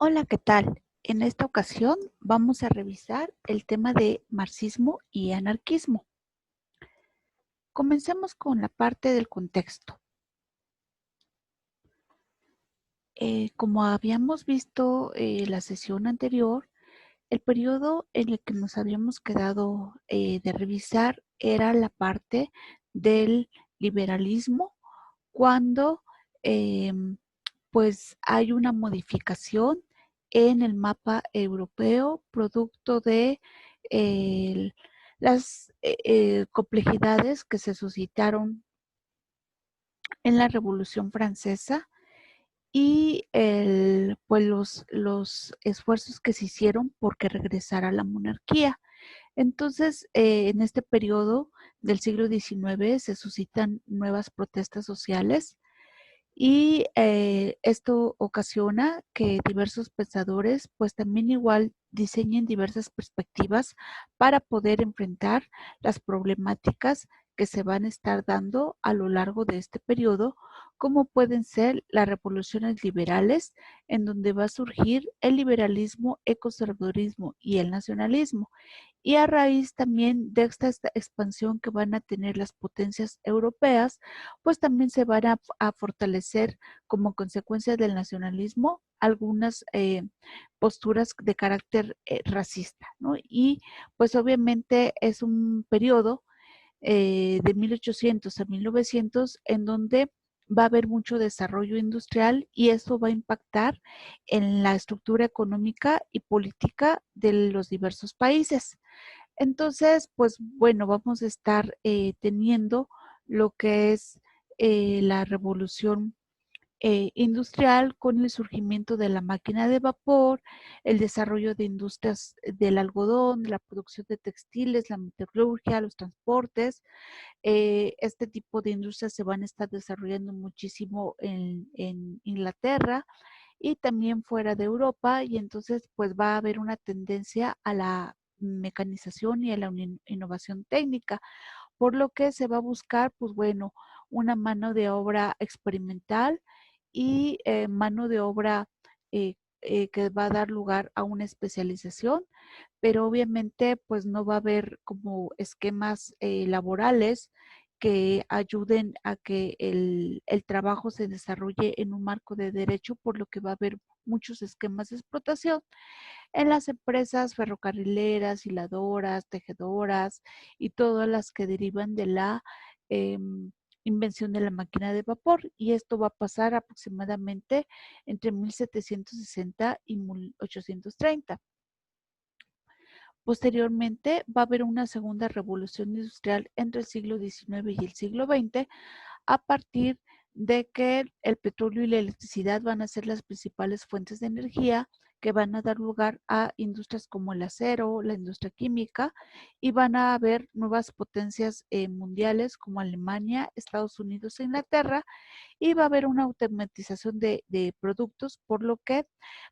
Hola, ¿qué tal? En esta ocasión vamos a revisar el tema de marxismo y anarquismo. Comencemos con la parte del contexto. Como habíamos visto en la sesión anterior, el periodo en el que nos habíamos quedado de revisar era la parte del liberalismo, cuando pues hay una modificación en el mapa europeo producto de eh, las complejidades que se suscitaron en la Revolución Francesa y pues los esfuerzos que se hicieron por que regresara la monarquía. Entonces, en este periodo del siglo XIX se suscitan nuevas protestas sociales y esto ocasiona que diversos pensadores pues también igual diseñen diversas perspectivas para poder enfrentar las problemáticas que se van a estar dando a lo largo de este periodo, como pueden ser las revoluciones liberales, en donde va a surgir el liberalismo, el conservadurismo y el nacionalismo. Y a raíz también de esta expansión que van a tener las potencias europeas, pues también se van a fortalecer como consecuencia del nacionalismo algunas posturas de carácter racista, ¿no? Y pues obviamente es un periodo de 1800 a 1900 en donde va a haber mucho desarrollo industrial y eso va a impactar en la estructura económica y política de los diversos países. Entonces, pues bueno, vamos a estar teniendo lo que es la revolución industrial con el surgimiento de la máquina de vapor, el desarrollo de industrias del algodón, la producción de textiles, la metalurgia, los transportes. Este tipo de industrias se van a estar desarrollando muchísimo en Inglaterra y también fuera de Europa, y entonces pues va a haber una tendencia a la mecanización y a la innovación técnica, por lo que se va a buscar, pues bueno, una mano de obra experimental y mano de obra que va a dar lugar a una especialización, pero obviamente pues no va a haber como esquemas laborales que ayuden a que el trabajo se desarrolle en un marco de derecho, por lo que va a haber muchos esquemas de explotación en las empresas ferrocarrileras, hiladoras, tejedoras y todas las que derivan de la eh, invención de la máquina de vapor. Y esto va a pasar aproximadamente entre 1760 y 1830. Posteriormente va a haber una segunda revolución industrial entre el siglo XIX y el siglo XX, a partir de que el petróleo y la electricidad van a ser las principales fuentes de energía que van a dar lugar a industrias como el acero, la industria química, y van a haber nuevas potencias mundiales como Alemania, Estados Unidos e Inglaterra, y va a haber una automatización de productos, por lo que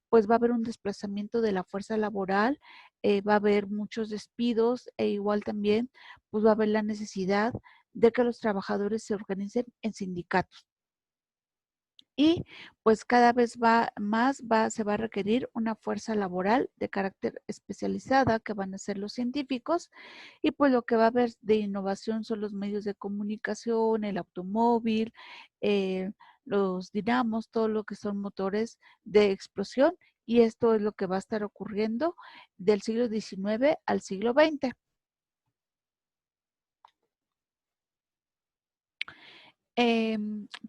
pues va a haber un desplazamiento de la fuerza laboral, va a haber muchos despidos e igual también pues va a haber la necesidad de que los trabajadores se organicen en sindicatos. Y pues cada vez se va a requerir una fuerza laboral de carácter especializada que van a ser los científicos, y pues lo que va a haber de innovación son los medios de comunicación, el automóvil, eh, los dinamos, todo lo que son motores de explosión, y esto es lo que va a estar ocurriendo del siglo XIX al siglo XX. Eh,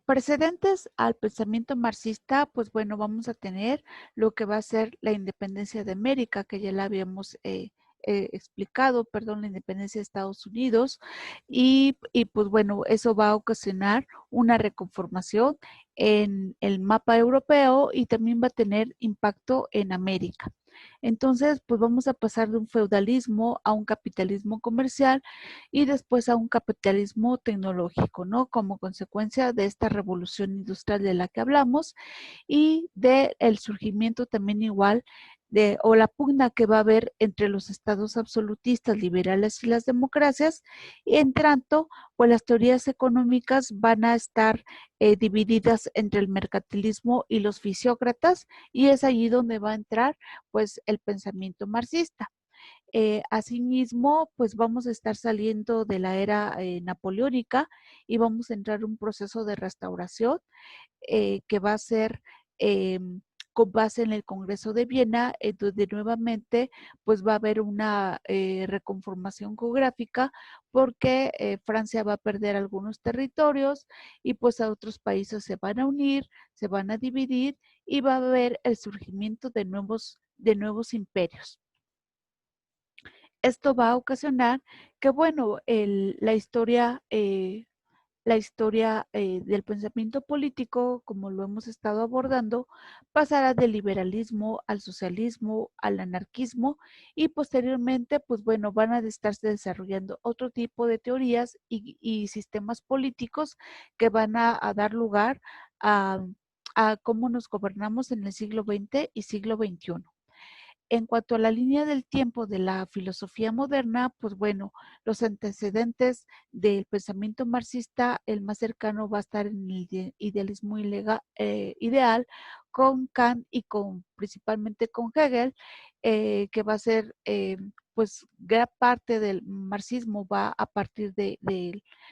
Precedentes al pensamiento marxista, pues bueno, vamos a tener lo que va a ser la independencia de América, que ya la habíamos explicado, perdón, la independencia de Estados Unidos, y pues bueno, eso va a ocasionar una reconformación en el mapa europeo y también va a tener impacto en América. Entonces, pues vamos a pasar de un feudalismo a un capitalismo comercial y después a un capitalismo tecnológico, ¿no? Como consecuencia de esta revolución industrial de la que hablamos y del surgimiento también igual o la pugna que va a haber entre los estados absolutistas, liberales y las democracias, y en tanto, pues las teorías económicas van a estar divididas entre el mercantilismo y los fisiócratas, y es allí donde va a entrar pues el pensamiento marxista. Asimismo, pues vamos a estar saliendo de la era napoleónica y vamos a entrar en un proceso de restauración que va a ser eh, con base en el Congreso de Viena, donde nuevamente pues va a haber una reconformación geográfica porque Francia va a perder algunos territorios y pues a otros países se van a unir, se van a dividir y va a haber el surgimiento de nuevos imperios. Esto va a ocasionar que, bueno, la historia del pensamiento político, como lo hemos estado abordando, pasará del liberalismo al socialismo, al anarquismo y posteriormente, pues bueno, van a estarse desarrollando otro tipo de teorías y sistemas políticos que van a dar lugar a, a cómo nos gobernamos en el siglo XX y siglo XXI. En cuanto a la línea del tiempo de la filosofía moderna, pues bueno, los antecedentes del pensamiento marxista, el más cercano va a estar en el idealismo ideal con Kant y principalmente con Hegel, que va a ser, pues gran parte del marxismo va a partir de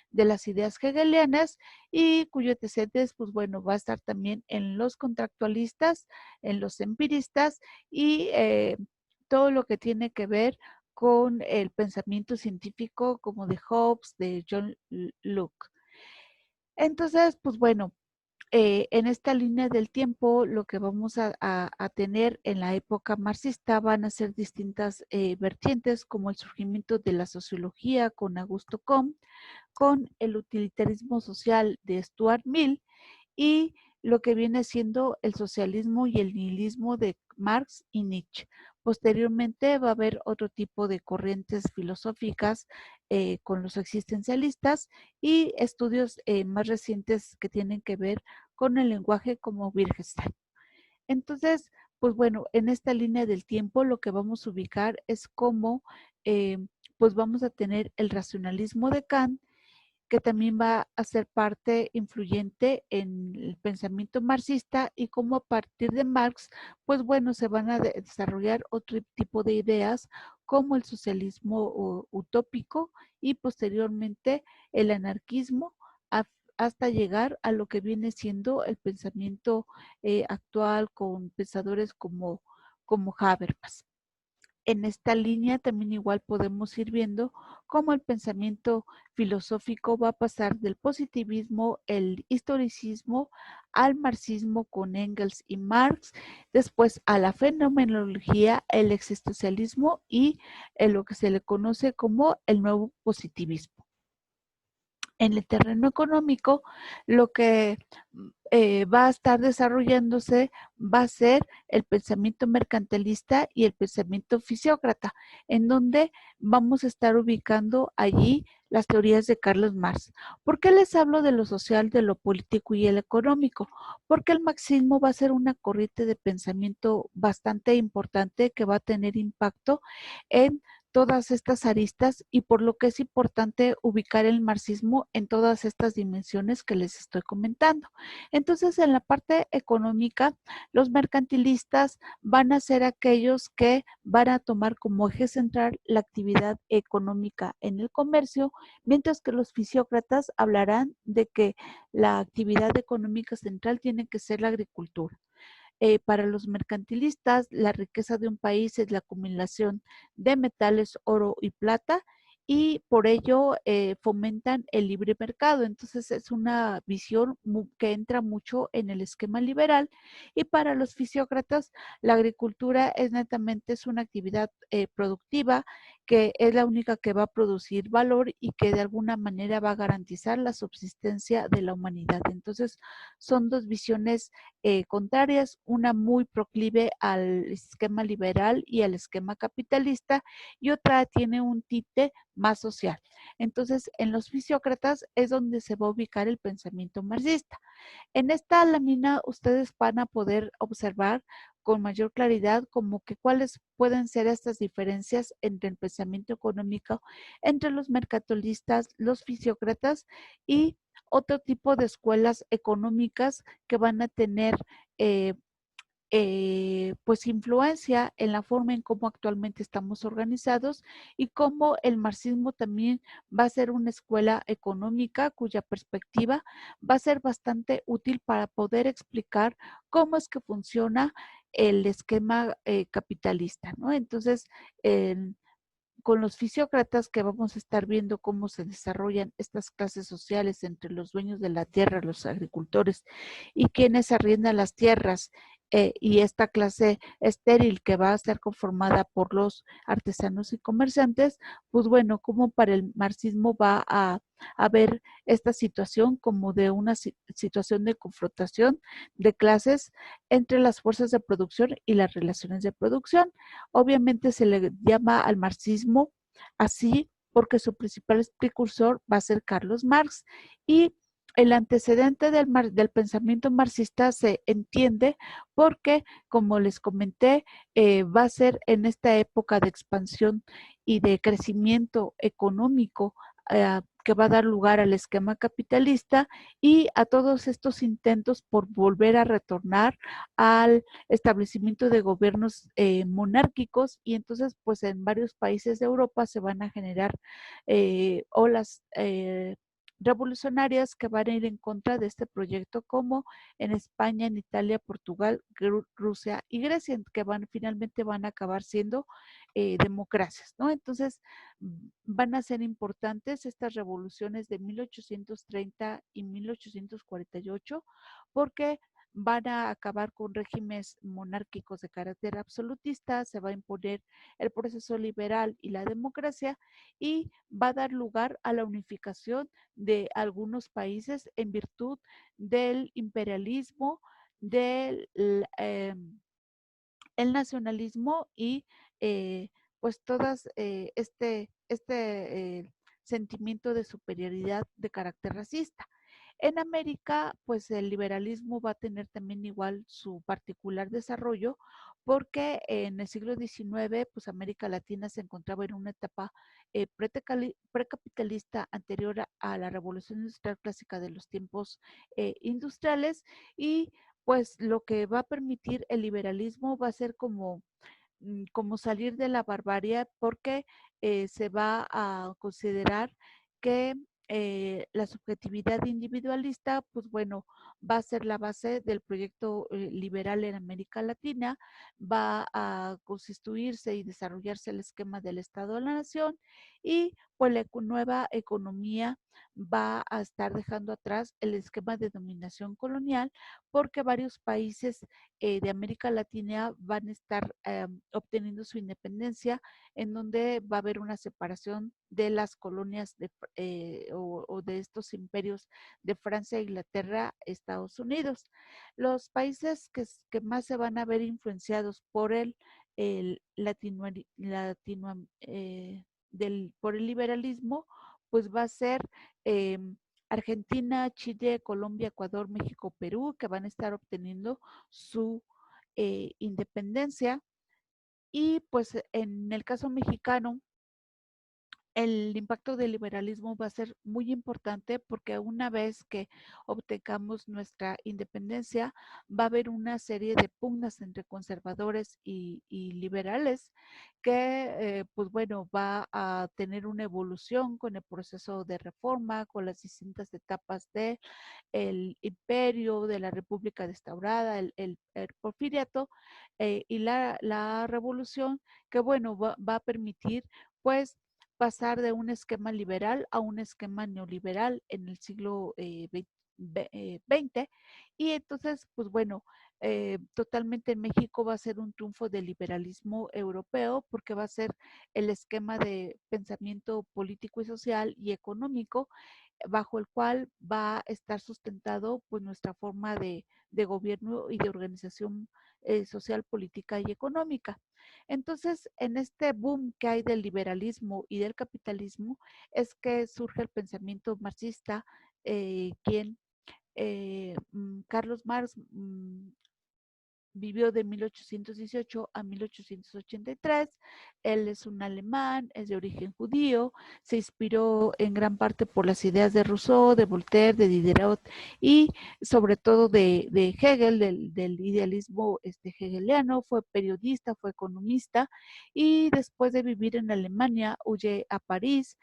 las ideas hegelianas y cuyo antecedentes, pues bueno, va a estar también en los contractualistas, en los empiristas y todo lo que tiene que ver con el pensamiento científico como de Hobbes, de John Locke. Entonces, pues bueno, en esta línea del tiempo, lo que vamos a tener en la época marxista van a ser distintas vertientes, como el surgimiento de la sociología con Augusto Comte, con el utilitarismo social de Stuart Mill y lo que viene siendo el socialismo y el nihilismo de Marx y Nietzsche. Posteriormente va a haber otro tipo de corrientes filosóficas con los existencialistas y estudios más recientes que tienen que ver con el lenguaje como Wittgenstein. Entonces, pues bueno, en esta línea del tiempo lo que vamos a ubicar es cómo pues vamos a tener el racionalismo de Kant, que también va a ser parte influyente en el pensamiento marxista y cómo a partir de Marx, pues bueno, se van a desarrollar otro tipo de ideas como el socialismo utópico y posteriormente el anarquismo hasta llegar a lo que viene siendo el pensamiento actual con pensadores como Habermas. En esta línea también igual podemos ir viendo cómo el pensamiento filosófico va a pasar del positivismo, el historicismo, al marxismo con Engels y Marx, después a la fenomenología, el existencialismo y lo que se le conoce como el nuevo positivismo. En el terreno económico, lo que va a estar desarrollándose va a ser el pensamiento mercantilista y el pensamiento fisiócrata, en donde vamos a estar ubicando allí las teorías de Carlos Marx. ¿Por qué les hablo de lo social, de lo político y el económico? Porque el marxismo va a ser una corriente de pensamiento bastante importante que va a tener impacto en todas estas aristas y por lo que es importante ubicar el marxismo en todas estas dimensiones que les estoy comentando. Entonces, en la parte económica, los mercantilistas van a ser aquellos que van a tomar como eje central la actividad económica en el comercio, mientras que los fisiócratas hablarán de que la actividad económica central tiene que ser la agricultura. Para los mercantilistas, la riqueza de un país es la acumulación de metales, oro y plata, y por ello fomentan el libre mercado. Entonces es una visión que entra mucho en el esquema liberal. Y para los fisiócratas, la agricultura es netamente es una actividad productiva que es la única que va a producir valor y que de alguna manera va a garantizar la subsistencia de la humanidad. Entonces son dos visiones contrarias, una muy proclive al esquema liberal y al esquema capitalista y otra tiene un tinte más social. Entonces, en los fisiócratas es donde se va a ubicar el pensamiento marxista. En esta lámina ustedes van a poder observar con mayor claridad como que cuáles pueden ser estas diferencias entre el pensamiento económico entre los mercantilistas, los fisiócratas y otro tipo de escuelas económicas que van a tener eh, pues influencia en la forma en cómo actualmente estamos organizados y cómo el marxismo también va a ser una escuela económica cuya perspectiva va a ser bastante útil para poder explicar cómo es que funciona el esquema capitalista, ¿no? Entonces, con los fisiócratas que vamos a estar viendo cómo se desarrollan estas clases sociales entre los dueños de la tierra, los agricultores y quienes arriendan las tierras y esta clase estéril que va a estar conformada por los artesanos y comerciantes, pues bueno, como para el marxismo va a ver esta situación como de una situación de confrontación de clases entre las fuerzas de producción y las relaciones de producción. Obviamente se le llama al marxismo así porque su principal precursor va a ser Carlos Marx y el antecedente del pensamiento marxista se entiende porque, como les comenté, va a ser en esta época de expansión y de crecimiento económico que va a dar lugar al esquema capitalista y a todos estos intentos por volver a retornar al establecimiento de gobiernos monárquicos y entonces pues en varios países de Europa se van a generar olas revolucionarias que van a ir en contra de este proyecto como en España, en Italia, Portugal, Rusia y Grecia, que finalmente van a acabar siendo democracias, ¿no? Entonces van a ser importantes estas revoluciones de 1830 y 1848 porque van a acabar con regímenes monárquicos de carácter absolutista, se va a imponer el proceso liberal y la democracia y va a dar lugar a la unificación de algunos países en virtud del imperialismo, del el nacionalismo y pues todas sentimiento de superioridad de carácter racista. En América, pues el liberalismo va a tener también igual su particular desarrollo porque en el siglo XIX, pues América Latina se encontraba en una etapa precapitalista anterior a la revolución industrial clásica de los tiempos industriales y pues lo que va a permitir el liberalismo va a ser como salir de la barbarie porque se va a considerar que la subjetividad individualista, pues bueno, va a ser la base del proyecto liberal en América Latina, va a constituirse y desarrollarse el esquema del Estado de la Nación y pues la nueva economía va a estar dejando atrás el esquema de dominación colonial porque varios países de América Latina van a estar obteniendo su independencia, en donde va a haber una separación de las colonias o de estos imperios de Francia, Inglaterra, Estados Unidos. Los países que más se van a ver influenciados por el por el liberalismo, pues va a ser eh, Argentina, Chile, Colombia, Ecuador, México, Perú, que van a estar obteniendo su independencia. Y pues en el caso mexicano, el impacto del liberalismo va a ser muy importante porque una vez que obtengamos nuestra independencia, va a haber una serie de pugnas entre conservadores y liberales que, pues bueno, va a tener una evolución con el proceso de reforma, con las distintas etapas de el imperio, de la república restaurada, el porfiriato y la revolución, que bueno, va a permitir pues pasar de un esquema liberal a un esquema neoliberal en el siglo XX. Y entonces, pues bueno, totalmente en México va a ser un triunfo del liberalismo europeo porque va a ser el esquema de pensamiento político y social y económico bajo el cual va a estar sustentado pues nuestra forma de gobierno y de organización social, política y económica. Entonces, en este boom que hay del liberalismo y del capitalismo, es que surge el pensamiento marxista, quien Carlos Marx vivió de 1818 a 1883. Él es un alemán, es de origen judío, se inspiró en gran parte por las ideas de Rousseau, de Voltaire, de Diderot y sobre todo de Hegel, del idealismo hegeliano. Fue periodista, fue economista y después de vivir en Alemania huye a París.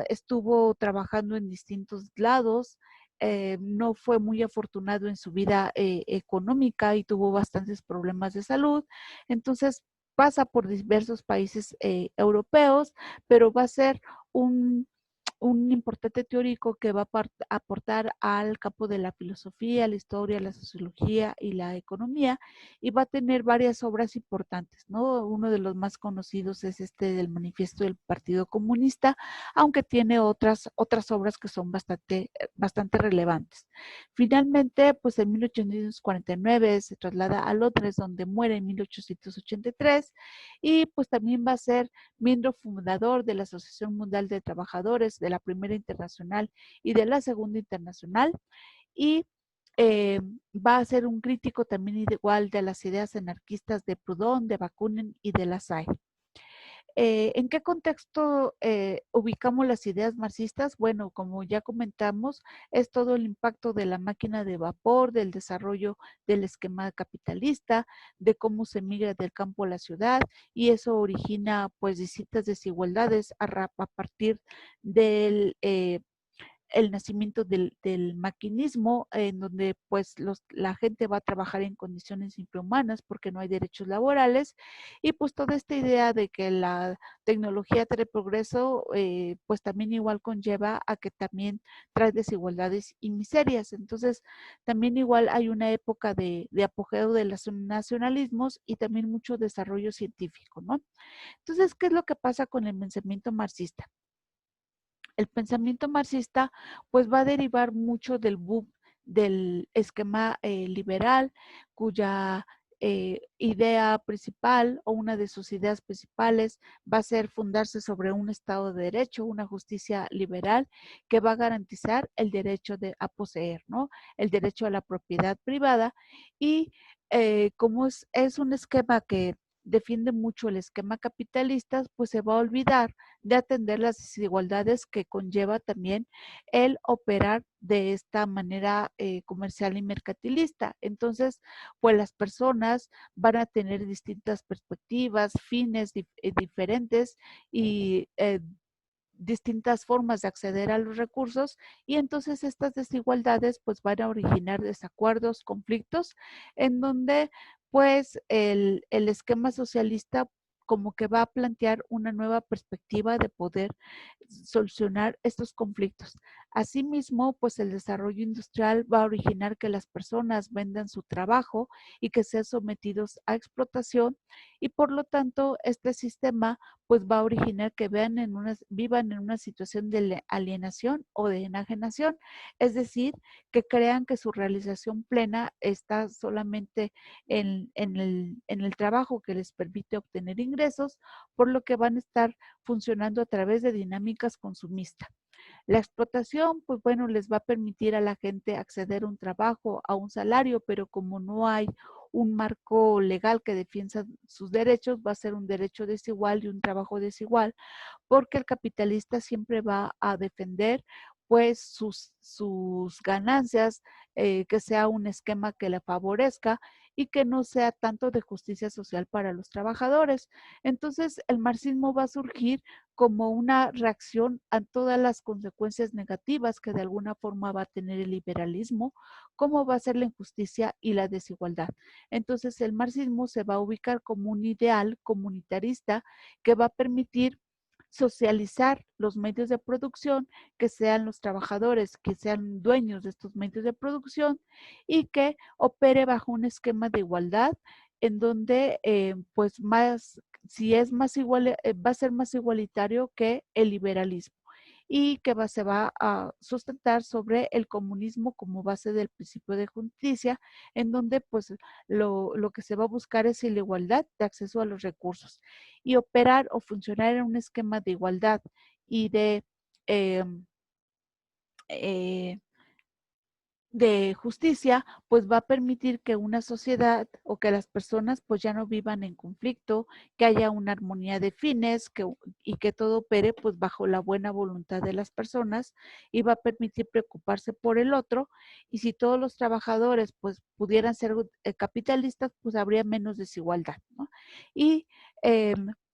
Estuvo trabajando en distintos lados, no fue muy afortunado en su vida económica y tuvo bastantes problemas de salud. Entonces pasa por diversos países europeos, pero va a ser un, un importante teórico que va a aportar al campo de la filosofía, la historia, la sociología y la economía, y va a tener varias obras importantes, ¿no? Uno de los más conocidos es este del Manifiesto del Partido Comunista, aunque tiene otras obras que son bastante relevantes. Finalmente, pues en 1849 se traslada a Londres, donde muere en 1883, y pues también va a ser miembro fundador de la Asociación Mundial de Trabajadores, de la Primera Internacional y de la Segunda Internacional, y eh, va a ser un crítico también igual de las ideas anarquistas de Proudhon, de Bakunin y de Lassalle. ¿En qué contexto ubicamos las ideas marxistas? Bueno, como ya comentamos, es todo el impacto de la máquina de vapor, del desarrollo del esquema capitalista, de cómo se migra del campo a la ciudad, y eso origina pues distintas desigualdades a partir del el nacimiento del maquinismo, en donde pues la gente va a trabajar en condiciones infrahumanas porque no hay derechos laborales, y pues toda esta idea de que la tecnología trae progreso, pues también igual conlleva a que también trae desigualdades y miserias. Entonces también igual hay una época de apogeo de los nacionalismos y también mucho desarrollo científico, ¿no? Entonces, ¿qué es lo que pasa con el pensamiento marxista? El pensamiento marxista pues va a derivar mucho del boom del esquema liberal, cuya idea principal o una de sus ideas principales va a ser fundarse sobre un Estado de Derecho, una justicia liberal que va a garantizar el derecho a poseer, ¿no? El derecho a la propiedad privada, y como es un esquema que defiende mucho el esquema capitalista, pues se va a olvidar de atender las desigualdades que conlleva también el operar de esta manera comercial y mercantilista. Entonces, pues las personas van a tener distintas perspectivas, fines diferentes y distintas formas de acceder a los recursos, y entonces estas desigualdades pues van a originar desacuerdos, conflictos, en donde pues el esquema socialista como que va a plantear una nueva perspectiva de poder solucionar estos conflictos. Asimismo, pues el desarrollo industrial va a originar que las personas vendan su trabajo y que sean sometidos a explotación, y por lo tanto este sistema pues va a originar que vivan en una situación de alienación o de enajenación, es decir, que crean que su realización plena está solamente en el trabajo que les permite obtener ingresos, por lo que van a estar funcionando a través de dinámicas consumistas. La explotación, pues bueno, les va a permitir a la gente acceder a un trabajo, a un salario, pero como no hay un marco legal que defienda sus derechos, va a ser un derecho desigual y un trabajo desigual, porque el capitalista siempre va a defender pues sus ganancias, que sea un esquema que le favorezca y que no sea tanto de justicia social para los trabajadores. Entonces, el marxismo va a surgir como una reacción a todas las consecuencias negativas que de alguna forma va a tener el liberalismo, como va a ser la injusticia y la desigualdad. Entonces, el marxismo se va a ubicar como un ideal comunitarista que va a permitir socializar los medios de producción, que sean los trabajadores, que sean dueños de estos medios de producción, y que opere bajo un esquema de igualdad en donde pues más, si es más igual, va a ser más igualitario que el liberalismo, y que se va a sustentar sobre el comunismo como base del principio de justicia, en donde pues lo que se va a buscar es la igualdad de acceso a los recursos, y operar o funcionar en un esquema de igualdad y de eh, eh, de justicia, pues va a permitir que una sociedad o que las personas pues ya no vivan en conflicto, que haya una armonía de fines y que todo opere pues bajo la buena voluntad de las personas y va a permitir preocuparse por el otro. Y si todos los trabajadores pues pudieran ser capitalistas, pues habría menos desigualdad, ¿no? Y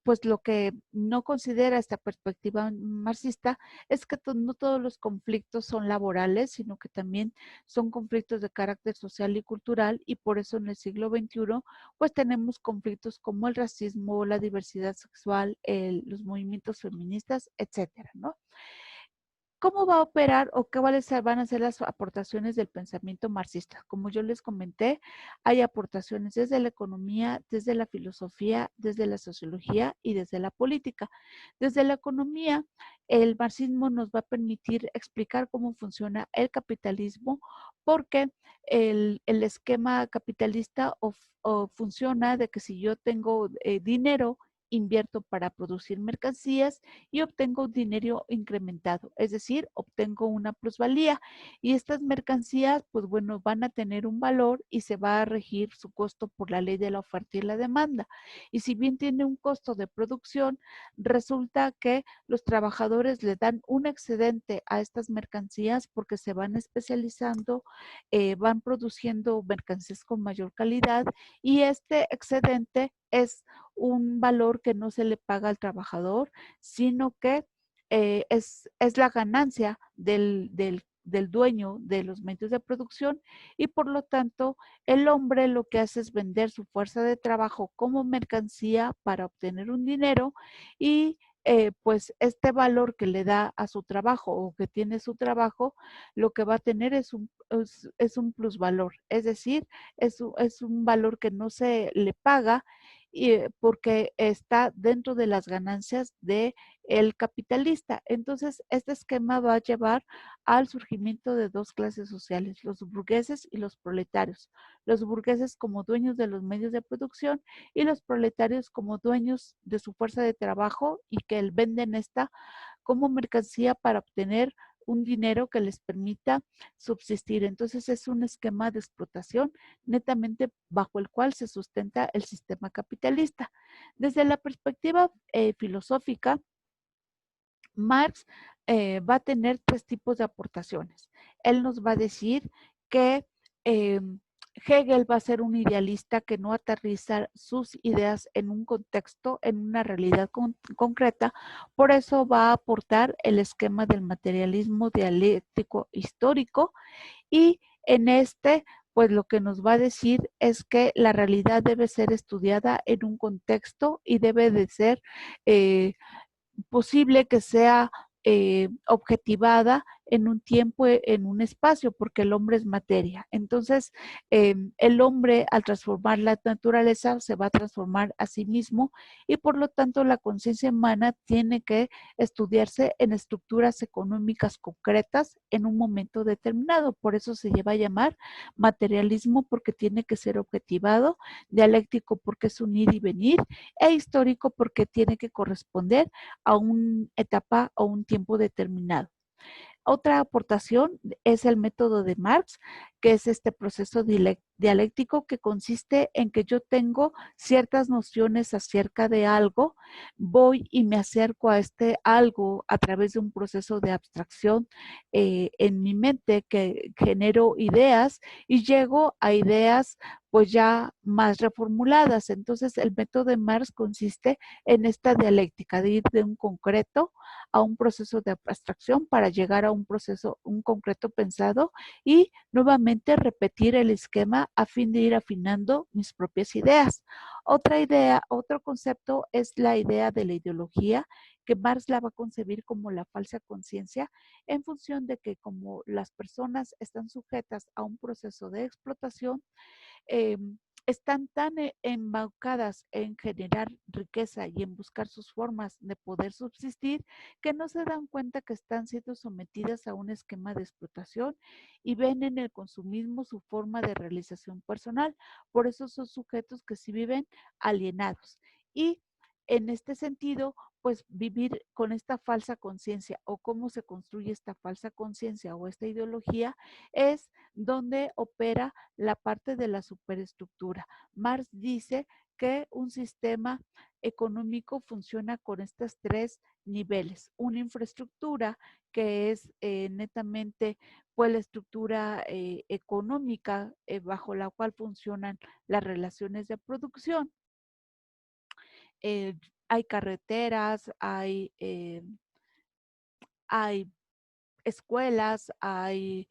pues lo que no considera esta perspectiva marxista es que no todos los conflictos son laborales, sino que también son conflictos de carácter social y cultural, y por eso en el siglo XXI pues tenemos conflictos como el racismo, la diversidad sexual, los movimientos feministas, etcétera, ¿no? ¿Cómo va a operar o qué van a ser las aportaciones del pensamiento marxista? Como yo les comenté, hay aportaciones desde la economía, desde la filosofía, desde la sociología y desde la política. Desde la economía, el marxismo nos va a permitir explicar cómo funciona el capitalismo, porque el esquema capitalista o funciona de que si yo tengo dinero, invierto para producir mercancías y obtengo un dinero incrementado, es decir, obtengo una plusvalía, y estas mercancías, pues bueno, van a tener un valor y se va a regir su costo por la ley de la oferta y la demanda. Y si bien tiene un costo de producción, resulta que los trabajadores le dan un excedente a estas mercancías porque se van especializando, van produciendo mercancías con mayor calidad, y este excedente es un valor que no se le paga al trabajador, sino que es la ganancia del dueño de los medios de producción, y por lo tanto el hombre lo que hace es vender su fuerza de trabajo como mercancía para obtener un dinero, y pues este valor que le da a su trabajo o que tiene su trabajo, lo que va a tener es un plusvalor, es decir, es un valor que no se le paga, porque está dentro de las ganancias de el capitalista. Entonces, este esquema va a llevar al surgimiento de dos clases sociales, los burgueses y los proletarios. Los burgueses como dueños de los medios de producción y los proletarios como dueños de su fuerza de trabajo, y que venden esta como mercancía para obtener un dinero que les permita subsistir. Entonces es un esquema de explotación netamente bajo el cual se sustenta el sistema capitalista. Desde la perspectiva filosófica, Marx va a tener tres tipos de aportaciones. Él nos va a decir que eh, Hegel va a ser un idealista que no aterriza sus ideas en un contexto, en una realidad concreta. Por eso va a aportar el esquema del materialismo dialéctico histórico, y en este, pues lo que nos va a decir es que la realidad debe ser estudiada en un contexto y debe de ser posible que sea objetivada en un tiempo, en un espacio, porque el hombre es materia. Entonces, el hombre al transformar la naturaleza se va a transformar a sí mismo, y por lo tanto la conciencia humana tiene que estudiarse en estructuras económicas concretas en un momento determinado. Por eso se lleva a llamar materialismo, porque tiene que ser objetivado, dialéctico porque es un ir y venir, e histórico porque tiene que corresponder a una etapa o un tiempo determinado. Otra aportación es el método de Marx, que es este proceso dialéctico que consiste en que yo tengo ciertas nociones acerca de algo, voy y me acerco a este algo a través de un proceso de abstracción en mi mente, que genero ideas y llego a ideas pues ya más reformuladas. Entonces el método de Marx consiste en esta dialéctica de ir de un concreto a un proceso de abstracción para llegar a un proceso, un concreto pensado, y nuevamente repetir el esquema a fin de ir afinando mis propias ideas. Otra idea, otro concepto es la idea de la ideología, que Marx la va a concebir como la falsa conciencia, en función de que como las personas están sujetas a un proceso de explotación, eh, están tan embaucadas en generar riqueza y en buscar sus formas de poder subsistir, que no se dan cuenta que están siendo sometidas a un esquema de explotación y ven en el consumismo su forma de realización personal. Por eso son sujetos que sí viven alienados. Y en este sentido, pues vivir con esta falsa conciencia, o cómo se construye esta falsa conciencia o esta ideología, es donde opera la parte de la superestructura. Marx dice que un sistema económico funciona con estos tres niveles. Una infraestructura que es netamente pues la estructura económica bajo la cual funcionan las relaciones de producción. Eh, hay carreteras, hay escuelas, hay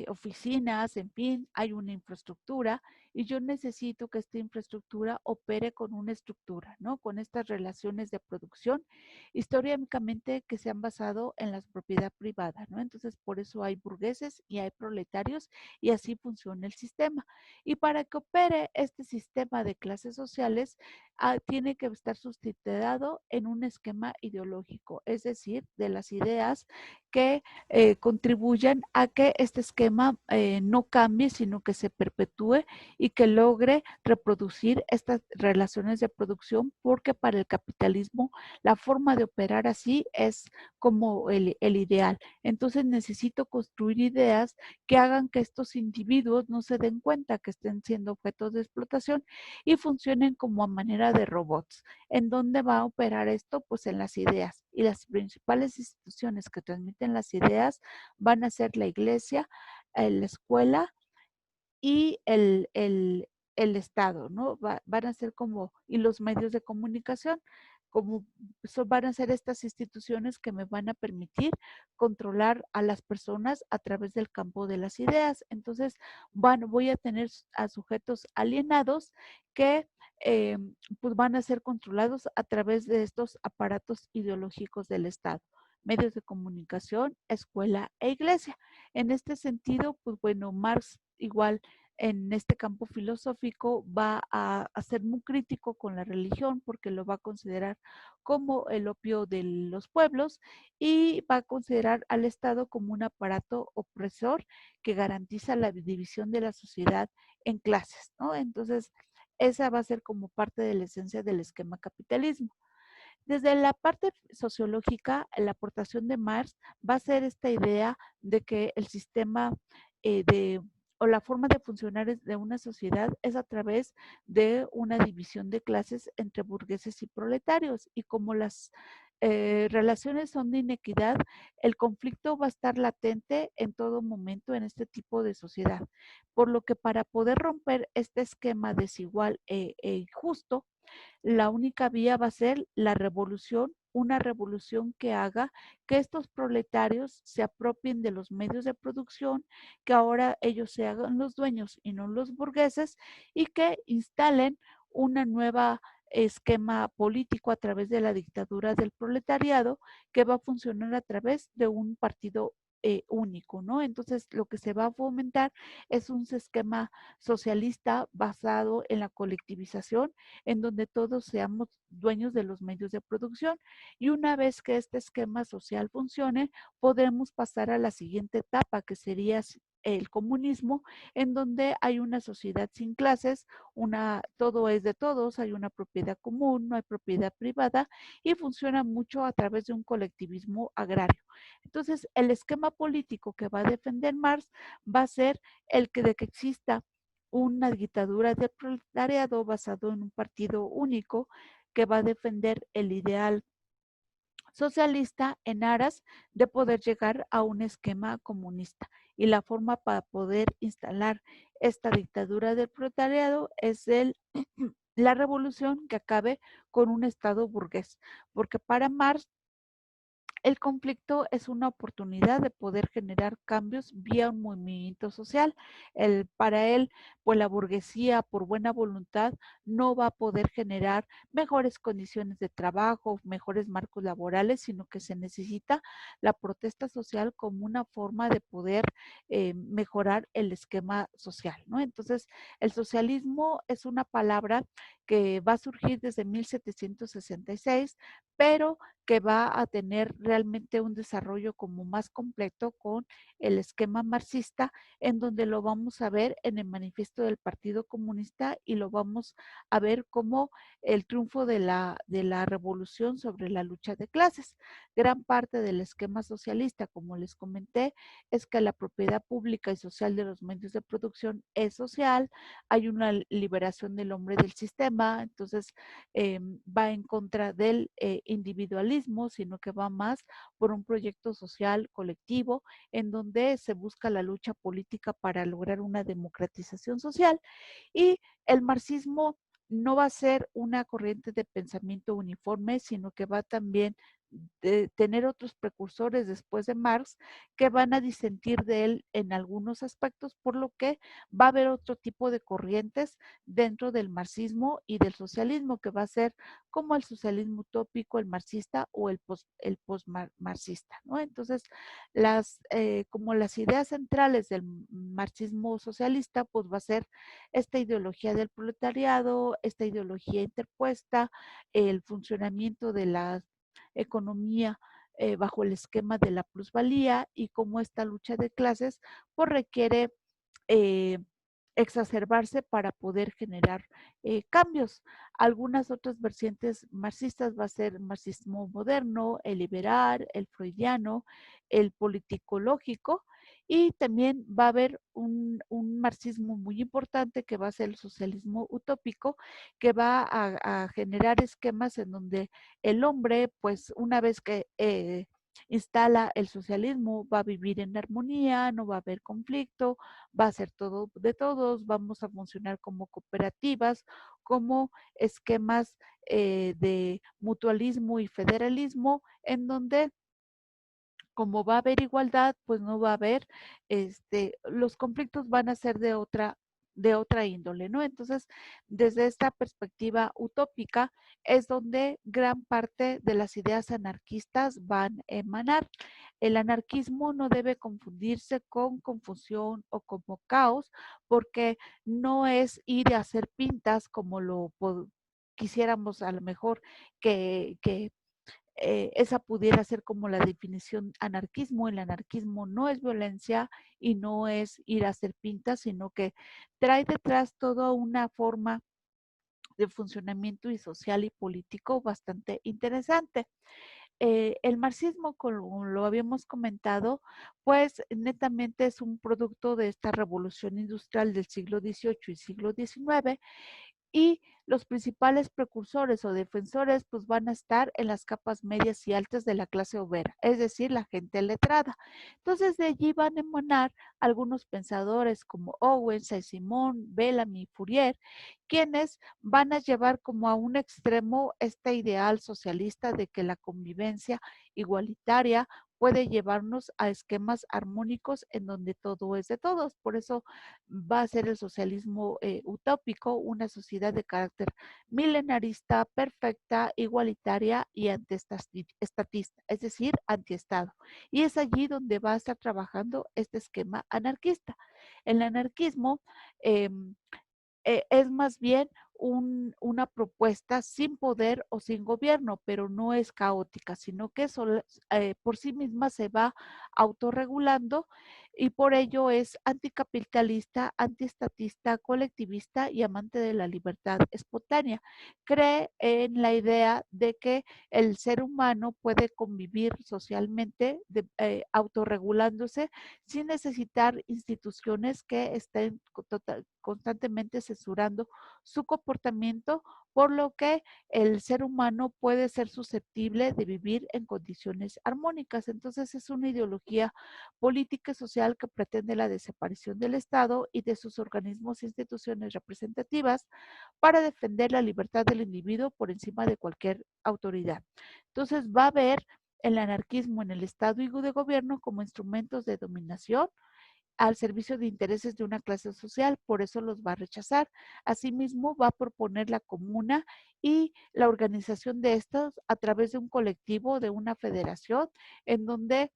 oficinas, en fin, hay una infraestructura y yo necesito que esta infraestructura opere con una estructura, ¿no? Con estas relaciones de producción históricamente que se han basado en la propiedad privada, ¿no? Entonces, por eso hay burgueses y hay proletarios y así funciona el sistema. Y para que opere este sistema de clases sociales, tiene que estar sustituido en un esquema ideológico, es decir, de las ideas que contribuyan a que este esquema no cambie, sino que se perpetúe y que logre reproducir estas relaciones de producción, porque para el capitalismo la forma de operar así es como el ideal. Entonces necesito construir ideas que hagan que estos individuos no se den cuenta que estén siendo objetos de explotación y funcionen como a manera de robots. ¿En dónde va a operar esto? Pues en las ideas. Y las principales instituciones que transmiten las ideas van a ser la iglesia, la escuela y el Estado, ¿no? Van a ser como, y los medios de comunicación, como van a ser estas instituciones que me van a permitir controlar a las personas a través del campo de las ideas. Entonces, voy a tener a sujetos alienados que eh, pues van a ser controlados a través de estos aparatos ideológicos del Estado, medios de comunicación, escuela e iglesia. En este sentido, pues bueno, Marx igual en este campo filosófico va a ser muy crítico con la religión porque lo va a considerar como el opio de los pueblos y va a considerar al Estado como un aparato opresor que garantiza la división de la sociedad en clases, ¿no? Entonces, esa va a ser como parte de la esencia del esquema capitalismo. Desde la parte sociológica, la aportación de Marx va a ser esta idea de que el sistema de o la forma de funcionar de una sociedad es a través de una división de clases entre burgueses y proletarios. Y como las relaciones son de inequidad, el conflicto va a estar latente en todo momento en este tipo de sociedad. Por lo que para poder romper este esquema desigual e injusto, la única vía va a ser la revolución, una revolución que haga que estos proletarios se apropien de los medios de producción, que ahora ellos se hagan los dueños y no los burgueses, y que instalen una nueva esquema político a través de la dictadura del proletariado que va a funcionar a través de un partido único, ¿no? Entonces, lo que se va a fomentar es un esquema socialista basado en la colectivización, en donde todos seamos dueños de los medios de producción. Y una vez que este esquema social funcione, podremos pasar a la siguiente etapa, que sería el comunismo, en donde hay una sociedad sin clases, todo es de todos, hay una propiedad común, no hay propiedad privada y funciona mucho a través de un colectivismo agrario. Entonces, el esquema político que va a defender Marx va a ser el que de que exista una dictadura del proletariado basado en un partido único que va a defender el ideal socialista en aras de poder llegar a un esquema comunista. Y la forma para poder instalar esta dictadura del proletariado es la revolución que acabe con un Estado burgués. Porque para Marx el conflicto es una oportunidad de poder generar cambios vía un movimiento social. Para él, pues la burguesía, por buena voluntad, no va a poder generar mejores condiciones de trabajo, mejores marcos laborales, sino que se necesita la protesta social como una forma de poder mejorar el esquema social, ¿no? Entonces, el socialismo es una palabra que va a surgir desde 1766, pero que va a tener realmente realmente un desarrollo como más completo con el esquema marxista, en donde lo vamos a ver en el manifiesto del Partido Comunista y lo vamos a ver como el triunfo de la revolución sobre la lucha de clases. Gran parte del esquema socialista, como les comenté, es que la propiedad pública y social de los medios de producción es social, hay una liberación del hombre del sistema, entonces va en contra del individualismo, sino que va más por un proyecto social colectivo en donde se busca la lucha política para lograr una democratización social. Y el marxismo no va a ser una corriente de pensamiento uniforme, sino que va también de tener otros precursores después de Marx que van a disentir de él en algunos aspectos, por lo que va a haber otro tipo de corrientes dentro del marxismo y del socialismo, que va a ser como el socialismo utópico, el marxista o el post-marxista, ¿no? Entonces, como las ideas centrales del marxismo socialista, pues va a ser esta ideología del proletariado, esta ideología interpuesta, el funcionamiento de la economía bajo el esquema de la plusvalía y cómo esta lucha de clases pues requiere eh, exacerbarse para poder generar cambios. Algunas otras vertientes marxistas va a ser el marxismo moderno, el liberal, el freudiano, el politicológico y también va a haber un marxismo muy importante que va a ser el socialismo utópico, que va a generar esquemas en donde el hombre, pues una vez que instala el socialismo, va a vivir en armonía, no va a haber conflicto, va a ser todo de todos, vamos a funcionar como cooperativas, como esquemas de mutualismo y federalismo, en donde como va a haber igualdad, pues no va a haber, los conflictos van a ser de otra índole, ¿no? Entonces, desde esta perspectiva utópica es donde gran parte de las ideas anarquistas van a emanar. El anarquismo no debe confundirse con confusión o como caos, porque no es ir a hacer pintas como quisiéramos a lo mejor que esa pudiera ser como la definición anarquismo. El anarquismo no es violencia y no es ir a hacer pintas, sino que trae detrás toda una forma de funcionamiento y social y político bastante interesante. El marxismo, como lo habíamos comentado, pues netamente es un producto de esta revolución industrial del siglo XVIII y siglo XIX, y los principales precursores o defensores pues van a estar en las capas medias y altas de la clase obrera, es decir, la gente letrada. Entonces de allí van a emanar algunos pensadores como Owen, Saint-Simon, Bellamy, Fourier, quienes van a llevar como a un extremo este ideal socialista de que la convivencia igualitaria puede llevarnos a esquemas armónicos en donde todo es de todos. Por eso va a ser el socialismo utópico, una sociedad de carácter milenarista, perfecta, igualitaria y antiestatista, es decir, antiestado. Y es allí donde va a estar trabajando este esquema anarquista. El anarquismo eh, es más bien una propuesta sin poder o sin gobierno, pero no es caótica, sino que por sí misma se va autorregulando y por ello es anticapitalista, antiestatista, colectivista y amante de la libertad espontánea. Cree en la idea de que el ser humano puede convivir socialmente, autorregulándose sin necesitar instituciones que estén constantemente censurando su comportamiento, por lo que el ser humano puede ser susceptible de vivir en condiciones armónicas. Entonces es una ideología política y social que pretende la desaparición del Estado y de sus organismos e instituciones representativas para defender la libertad del individuo por encima de cualquier autoridad. Entonces va a haber el anarquismo en el Estado y de gobierno como instrumentos de dominación al servicio de intereses de una clase social, por eso los va a rechazar. Asimismo, va a proponer la comuna y la organización de estos a través de un colectivo, de una federación, en donde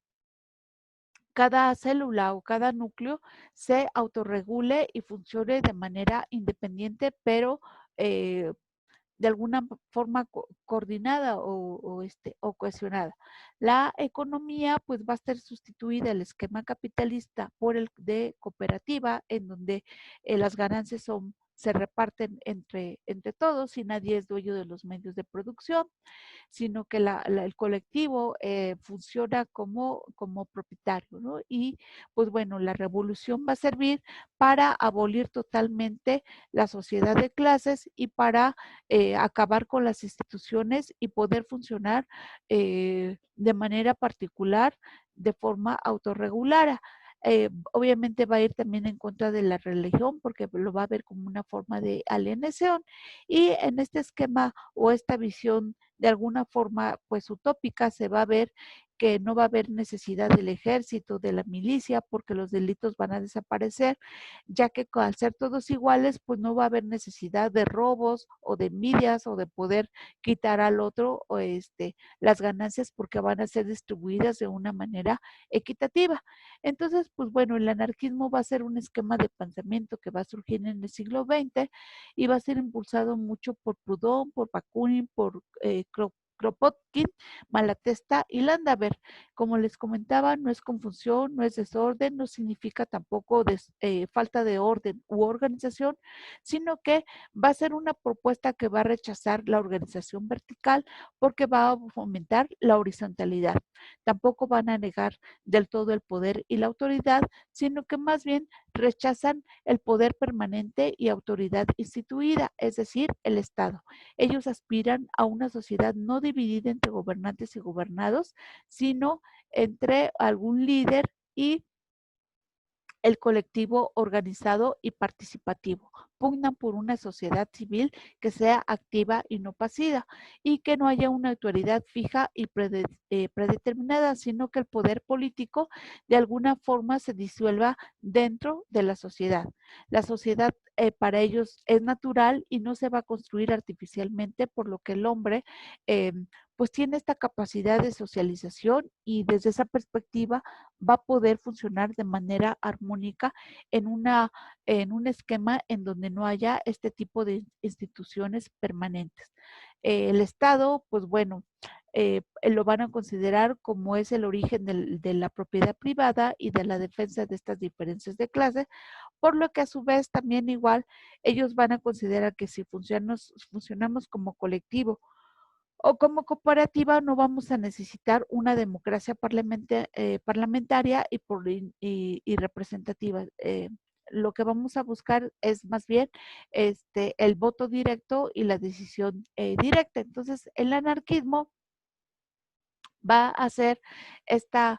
cada célula o cada núcleo se autorregule y funcione de manera independiente, pero de alguna forma coordinada o cohesionada. La economía pues va a ser sustituida el esquema capitalista por el de cooperativa, en donde las ganancias se reparten entre todos y nadie es dueño de los medios de producción, sino que el colectivo funciona como propietario, ¿no? Y pues bueno, la revolución va a servir para abolir totalmente la sociedad de clases y para acabar con las instituciones y poder funcionar de manera particular, de forma autorregulada. Obviamente va a ir también en contra de la religión porque lo va a ver como una forma de alienación, y en este esquema o esta visión de alguna forma pues utópica se va a ver que no va a haber necesidad del ejército, de la milicia, porque los delitos van a desaparecer, ya que al ser todos iguales, pues no va a haber necesidad de robos o de envidias o de poder quitar al otro o las ganancias, porque van a ser distribuidas de una manera equitativa. Entonces, pues bueno, el anarquismo va a ser un esquema de pensamiento que va a surgir en el siglo XX y va a ser impulsado mucho por Proudhon, por Bakunin, por Kropotkin, Malatesta y Landaver. Como les comentaba, no es confusión, no es desorden, no significa tampoco falta de orden u organización, sino que va a ser una propuesta que va a rechazar la organización vertical porque va a fomentar la horizontalidad. Tampoco van a negar del todo el poder y la autoridad, sino que más bien rechazan el poder permanente y autoridad instituida, es decir, el Estado. Ellos aspiran a una sociedad no dividida entre gobernantes y gobernados, sino entre algún líder y el colectivo organizado y participativo. Pugnan por una sociedad civil que sea activa y no pasiva, y que no haya una autoridad fija y predeterminada, sino que el poder político de alguna forma se disuelva dentro de la sociedad. La sociedad para ellos es natural y no se va a construir artificialmente, por lo que el hombre pues tiene esta capacidad de socialización, y desde esa perspectiva va a poder funcionar de manera armónica en un esquema en donde no haya este tipo de instituciones permanentes. El Estado, pues bueno, lo van a considerar como es el origen de la propiedad privada y de la defensa de estas diferencias de clase, por lo que a su vez también igual ellos van a considerar que si funcionamos como colectivo o como cooperativa, no vamos a necesitar una democracia parlamentaria y representativa. Lo que vamos a buscar es más bien el voto directo y la decisión directa. Entonces, el anarquismo va a hacer esta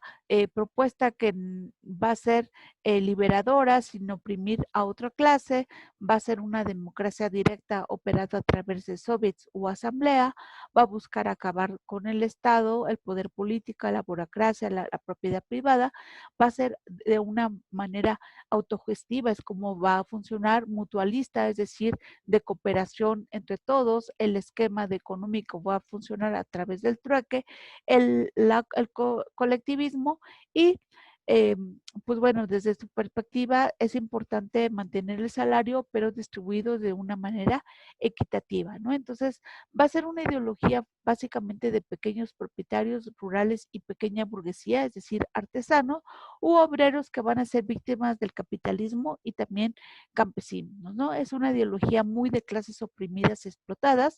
propuesta que va a ser liberadora sin oprimir a otra clase, va a ser una democracia directa operada a través de soviets o asamblea, va a buscar acabar con el Estado, el poder político, la burocracia, la propiedad privada, va a ser de una manera autogestiva, es como va a funcionar, mutualista, es decir, de cooperación entre todos, el esquema de económico va a funcionar a través del trueque, el colectivismo y eh, pues bueno, desde su perspectiva es importante mantener el salario, pero distribuido de una manera equitativa, ¿no? Entonces, va a ser una ideología básicamente de pequeños propietarios rurales y pequeña burguesía, es decir, artesanos u obreros que van a ser víctimas del capitalismo y también campesinos, ¿no? Es una ideología muy de clases oprimidas y explotadas,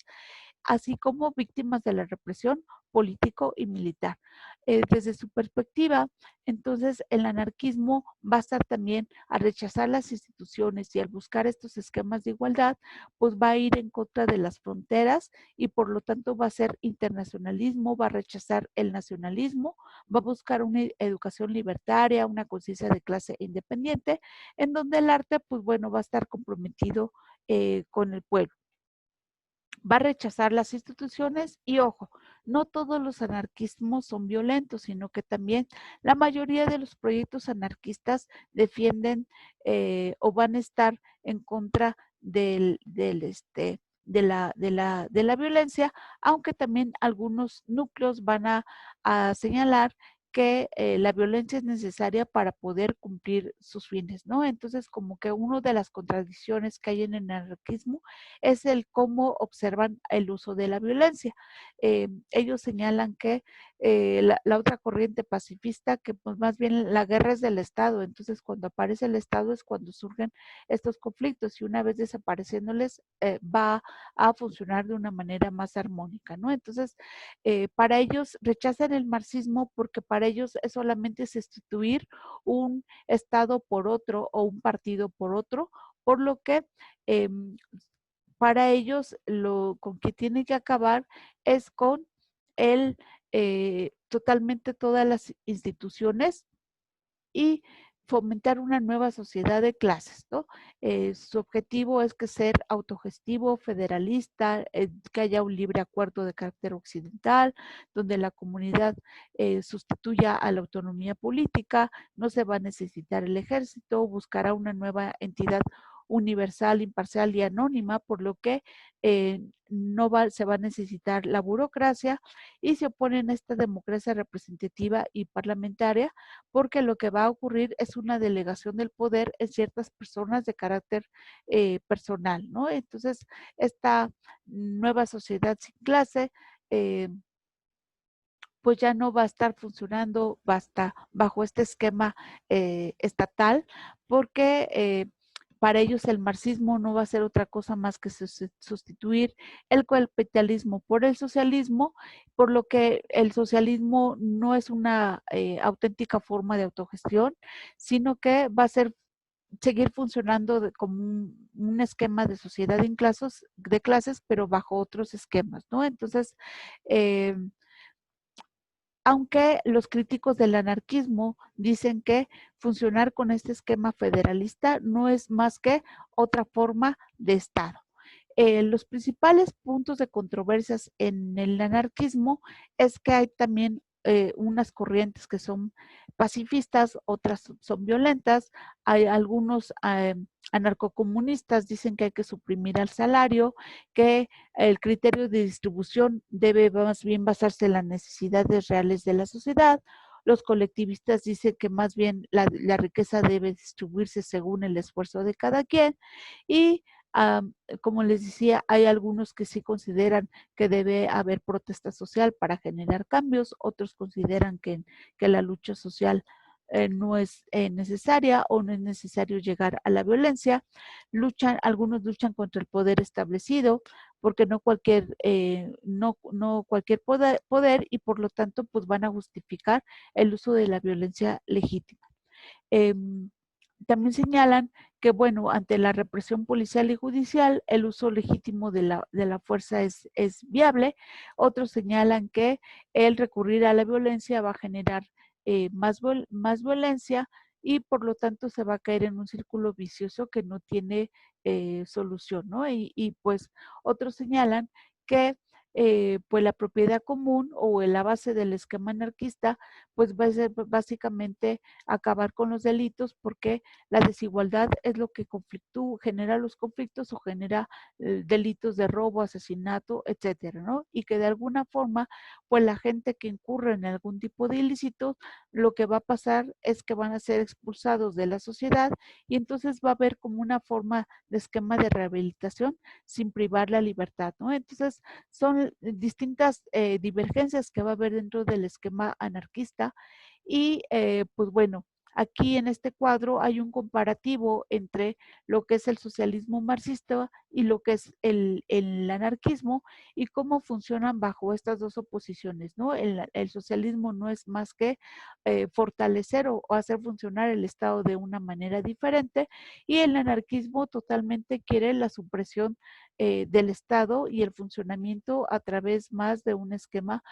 así como víctimas de la represión político y militar. Desde su perspectiva, entonces el anarquismo va a estar también a rechazar las instituciones y al buscar estos esquemas de igualdad, pues va a ir en contra de las fronteras y por lo tanto va a ser internacionalismo, va a rechazar el nacionalismo, va a buscar una educación libertaria, una conciencia de clase independiente, en donde el arte, pues bueno, va a estar comprometido con el pueblo, va a rechazar las instituciones y ojo, no todos los anarquismos son violentos, sino que también la mayoría de los proyectos anarquistas defienden o van a estar en contra de la violencia, aunque también algunos núcleos van a señalar que la violencia es necesaria para poder cumplir sus fines, ¿no? Entonces, como que una de las contradicciones que hay en el anarquismo es el cómo observan el uso de la violencia. Ellos señalan que la otra corriente pacifista, que pues más bien la guerra es del Estado, entonces cuando aparece el Estado es cuando surgen estos conflictos y una vez desapareciéndoles va a funcionar de una manera más armónica, ¿no? Entonces, para ellos rechazan el marxismo porque para ellos es solamente sustituir un Estado por otro o un partido por otro, por lo que eh, para ellos lo con que tiene que acabar es con el totalmente todas las instituciones y fomentar una nueva sociedad de clases, ¿no? Su objetivo es que ser autogestivo, federalista, que haya un libre acuerdo de carácter occidental, donde la comunidad sustituya a la autonomía política, no se va a necesitar el ejército, buscará una nueva entidad universal, imparcial y anónima, por lo que no se va a necesitar la burocracia y se oponen a esta democracia representativa y parlamentaria porque lo que va a ocurrir es una delegación del poder en ciertas personas de carácter personal, ¿no? Entonces, esta nueva sociedad sin clase, eh, pues ya no va a estar funcionando bajo este esquema estatal, porque para ellos el marxismo no va a ser otra cosa más que sustituir el capitalismo por el socialismo, por lo que el socialismo no es una auténtica forma de autogestión, sino que va a ser seguir funcionando como un esquema de sociedad de clases, pero bajo otros esquemas, ¿no? Entonces, aunque los críticos del anarquismo dicen que funcionar con este esquema federalista no es más que otra forma de Estado. Los principales puntos de controversias en el anarquismo es que hay también unas corrientes que son pacifistas, otras son violentas, hay algunos anarcocomunistas dicen que hay que suprimir al salario, que el criterio de distribución debe más bien basarse en las necesidades reales de la sociedad. Los colectivistas dicen que más bien la riqueza debe distribuirse según el esfuerzo de cada quien y como les decía, hay algunos que sí consideran que debe haber protesta social para generar cambios, otros consideran que la lucha social no es necesaria o no es necesario llegar a la violencia. Algunos luchan contra el poder establecido porque no cualquier poder y por lo tanto pues van a justificar el uso de la violencia legítima. Eh, También señalan que, bueno, ante la represión policial y judicial, el uso legítimo de la fuerza es viable. Otros señalan que el recurrir a la violencia va a generar más violencia y por lo tanto se va a caer en un círculo vicioso que no tiene solución, ¿no? Pues otros señalan que pues la propiedad común o la base del esquema anarquista pues va a ser básicamente acabar con los delitos porque la desigualdad es lo que genera los conflictos o genera delitos de robo, asesinato, etcétera, ¿no? Y que de alguna forma, pues la gente que incurre en algún tipo de ilícito, lo que va a pasar es que van a ser expulsados de la sociedad y entonces va a haber como una forma de esquema de rehabilitación sin privar la libertad, ¿no? Entonces, son distintas divergencias que va a haber dentro del esquema anarquista y pues bueno, aquí en este cuadro hay un comparativo entre lo que es el socialismo marxista y lo que es el anarquismo y cómo funcionan bajo estas dos oposiciones, ¿no? El socialismo no es más que fortalecer o hacer funcionar el Estado de una manera diferente y el anarquismo totalmente quiere la supresión del Estado y el funcionamiento a través más de un esquema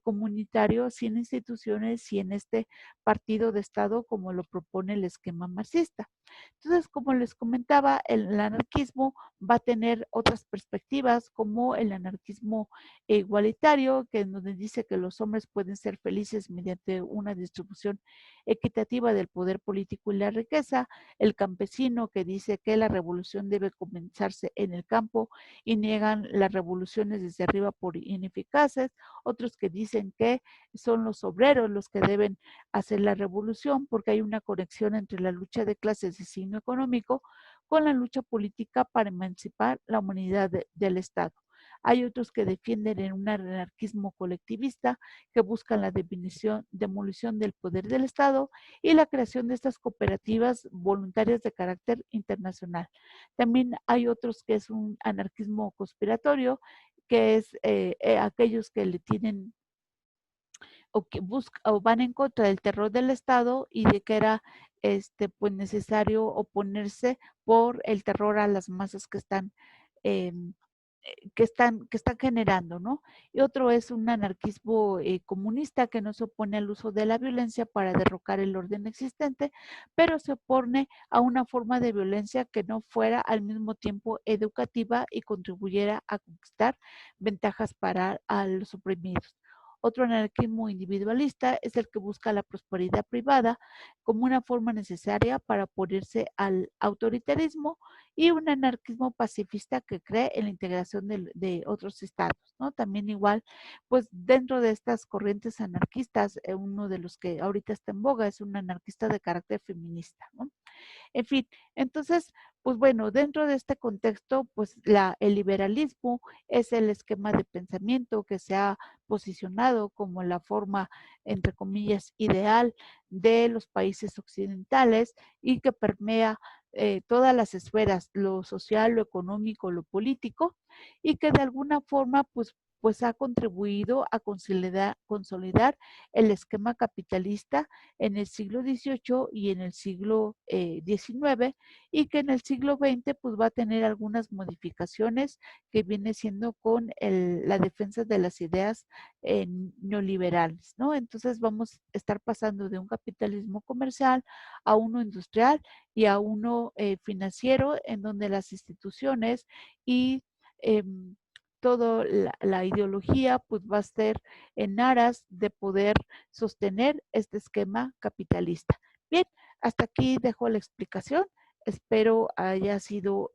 comunitario sin instituciones y en este partido de Estado como lo propone el esquema marxista. Entonces, como les comentaba, el anarquismo va a tener otras perspectivas, como el anarquismo igualitario, que en donde dice que los hombres pueden ser felices mediante una distribución equitativa del poder político y la riqueza, el campesino, que dice que la revolución debe comenzarse en el campo y niegan las revoluciones desde arriba por ineficaces, otros que dicen que son los obreros los que deben hacer la revolución porque hay una conexión entre la lucha de clases de signo económico con la lucha política para emancipar la humanidad del Estado. Hay otros que defienden en un anarquismo colectivista que buscan la demolición del poder del Estado y la creación de estas cooperativas voluntarias de carácter internacional. También hay otros que es un anarquismo conspiratorio, que es aquellos que le tienen o que buscan o van en contra del terror del Estado y de que era pues necesario oponerse por el terror a las masas eh, que están generando, ¿no? Y otro es un anarquismo comunista que no se opone al uso de la violencia para derrocar el orden existente, pero se opone a una forma de violencia que no fuera al mismo tiempo educativa y contribuyera a conquistar ventajas para a los oprimidos. Otro anarquismo individualista es el que busca la prosperidad privada como una forma necesaria para oponerse al autoritarismo, y un anarquismo pacifista que cree en la integración de otros estados, ¿no? También igual, pues dentro de estas corrientes anarquistas, uno de los que ahorita está en boga es un anarquista de carácter feminista, ¿no? En fin, entonces, pues bueno, dentro de este contexto, pues el liberalismo es el esquema de pensamiento que se ha posicionado como la forma, entre comillas, ideal de los países occidentales y que permea todas las esferas, lo social, lo económico, lo político, y que de alguna forma, pues ha contribuido a consolidar el esquema capitalista en el siglo XVIII y en el siglo XIX, y que en el siglo XX pues va a tener algunas modificaciones que viene siendo con la defensa de las ideas neoliberales, ¿no? Entonces vamos a estar pasando de un capitalismo comercial a uno industrial y a uno financiero, en donde las instituciones y eh, toda la ideología pues va a ser en aras de poder sostener este esquema capitalista. Bien, hasta aquí dejo la explicación. Espero haya sido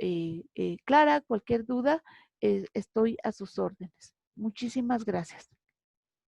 clara. Cualquier duda, estoy a sus órdenes. Muchísimas gracias.